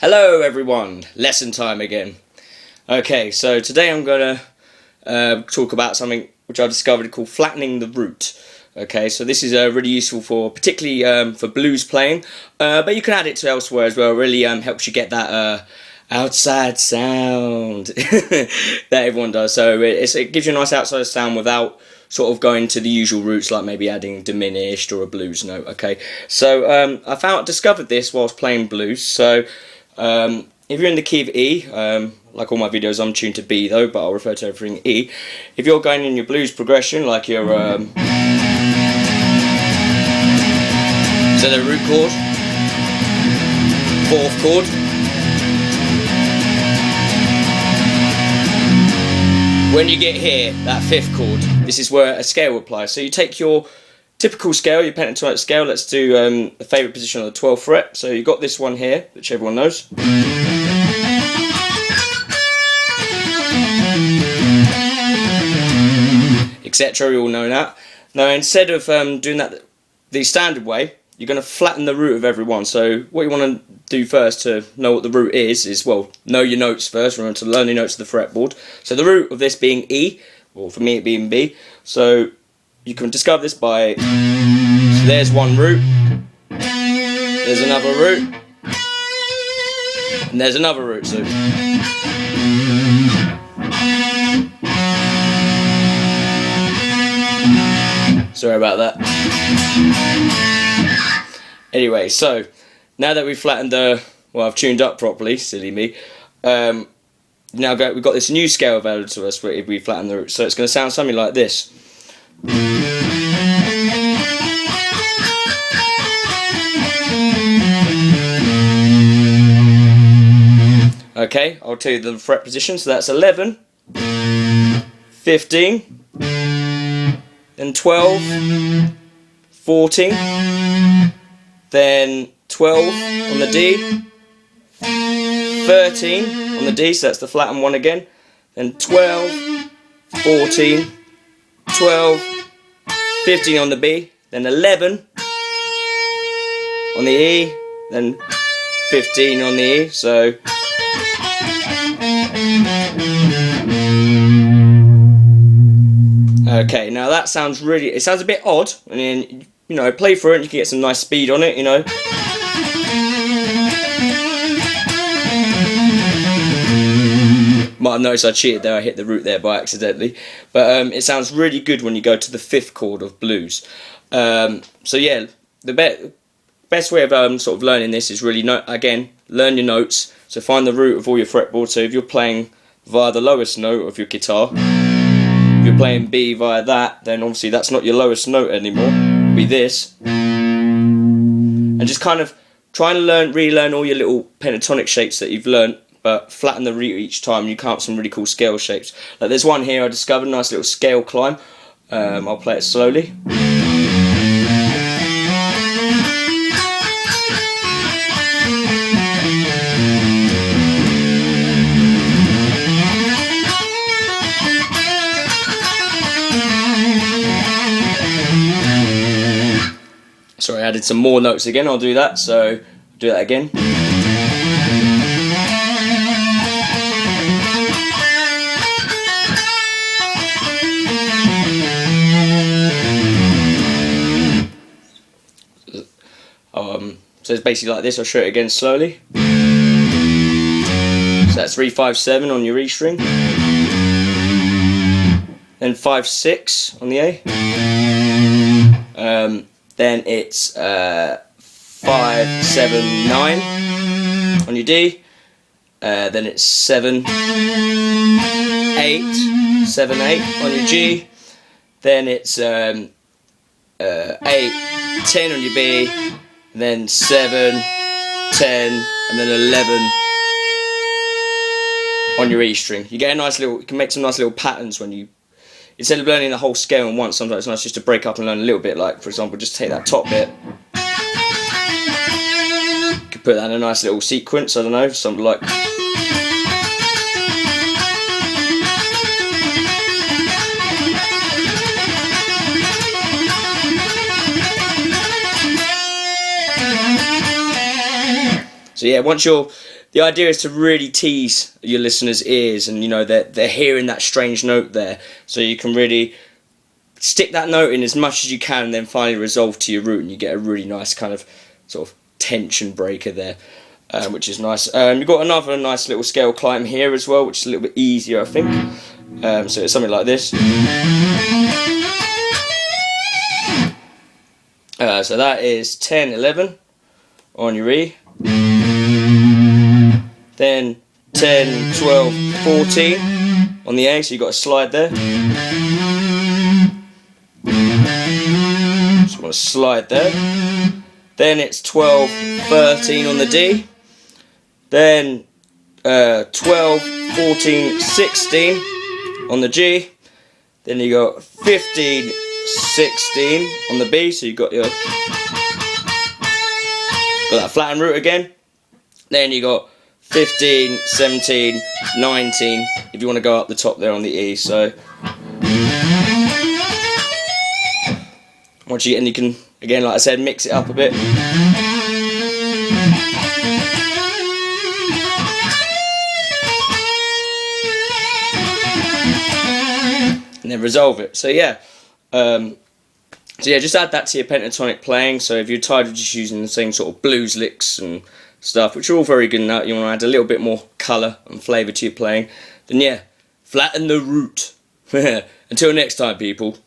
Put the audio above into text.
Hello everyone, lesson time again. Okay, so today I'm going to talk about something which I discovered called flattening the root. Okay, so this is really useful for particularly for blues playing, but you can add it to elsewhere as well. It really helps you get that outside sound that everyone does. So it gives you a nice outside sound without sort of going to the usual roots, like maybe adding diminished or a blues note. Okay, so I discovered this whilst playing blues. So if you're in the key of E, like all my videos I'm tuned to B though, but I'll refer to everything E. If you're going in your blues progression, like your so the root chord, fourth chord, when you get here, that fifth chord, this is where a scale applies. So you take your typical scale, your pentatonic scale. Let's do the favourite position on the 12th fret. So you've got this one here, which everyone knows. Etc. You all know that. Now, instead of doing that the standard way, you're going to flatten the root of every one. So what you want to do first to know what the root is well, know your notes first. Remember to learn your notes of the fretboard. So the root of this being E, or for me it being B. So you can discover this by, so there's one root, there's another root, and there's another root. So sorry about that. Anyway, so now that we've flattened I've tuned up properly, silly me. We've got this new scale available to us if we flatten the root. So it's going to sound something like this. Okay, I'll tell you the fret position. So that's 11, 15, then 12, 14, then 12 on the D, 13 on the D, so that's the flattened one again, then 12, 14, 12, 15 on the B, then 11 on the E, then 15 on the E. So okay, now that sounds it sounds a bit odd, and then, you know, play for it and you can get some nice speed on it, you know. Might have noticed I cheated there, I hit the root there by accidentally. But it sounds really good when you go to the fifth chord of blues. So yeah, the best way of sort of learning this is really, learn your notes. So find the root of all your fretboards. So if you're playing via the lowest note of your guitar, if you're playing B via that, then obviously that's not your lowest note anymore. It'll be this. And just kind of try and relearn all your little pentatonic shapes that you've learnt, but flatten the root each time. You come up with some really cool scale shapes. Like there's one here I discovered, nice little scale climb. I'll play it slowly. Sorry, I added some more notes again. I'll do that. So do that again. So it's basically like this. I'll show it again slowly. So that's 3, 5, 7 on your E string, then 5, 6 on the A, then it's 5, 7, 9 on your D, then it's 7, 8, 7, 8 on your G, then it's 8, 10 on your B, then 7, 10, and then 11 on your E string. You get a nice little, you can make some nice little patterns when you, instead of learning the whole scale in once, sometimes it's nice just to break up and learn a little bit. Like, for example, just take that top bit. You could put that in a nice little sequence, I don't know, something like. So So yeah, the idea is to really tease your listeners' ears, and you know they're hearing that strange note there, so you can really stick that note in as much as you can, and then finally resolve to your root, and you get a really nice kind of sort of tension breaker there, which is nice. You've got another nice little scale climb here as well, which is a little bit easier, I think. So it's something like this. So that is 10, 11 on your E. Then 10, 12, 14 on the A, so you've got a slide there. Just want to slide there. Then it's 12, 13 on the D. Then 12, 14, 16 on the G. Then you got 15, 16 on the B, so you've got that flattened root again. Then you got 15, 17, 19 if you want to go up the top there on the E. So once you get in, you can, again, like I said, mix it up a bit. And then resolve it. So yeah, just add that to your pentatonic playing. So if you're tired of just using the same sort of blues licks and stuff, which are all very good now, you want to add a little bit more colour and flavour to your playing, then yeah, flatten the root. Until next time, people.